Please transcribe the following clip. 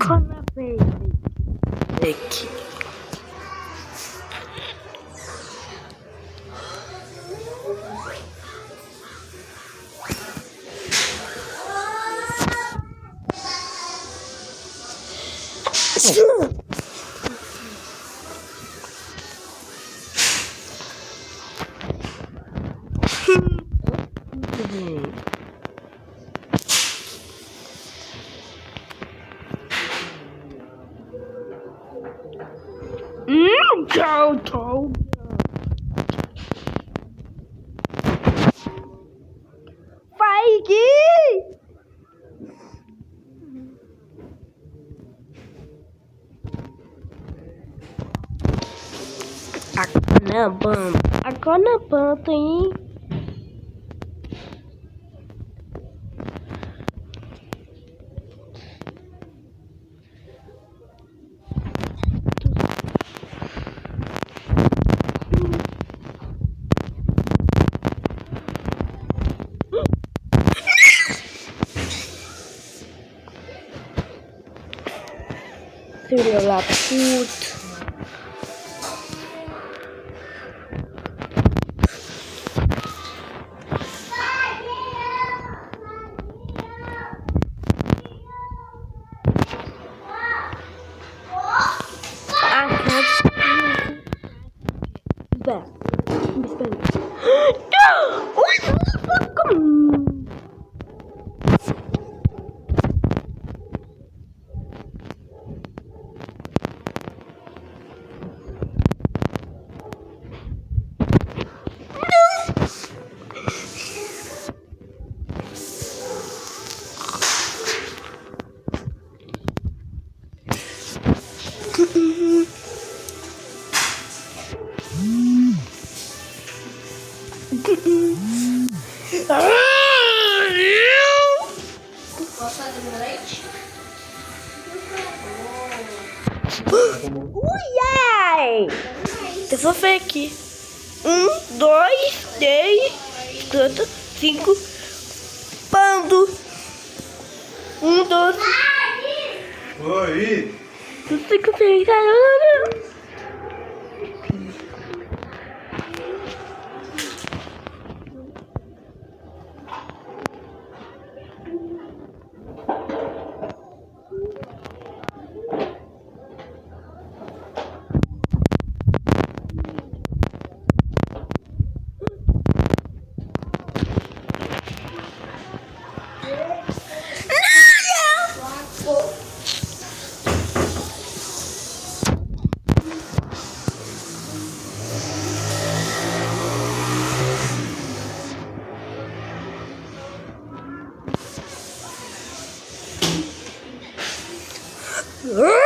Agora vem aqui. Tchau, tchau. Vai aqui. Agora na banda, hein? Filho da puta. Posso fazer meu leite? Ai! Eu vou ver aqui. 1, 2, 3, 4, 5. Pando. 1, 2. Oi! 5, 6, 7. Ugh!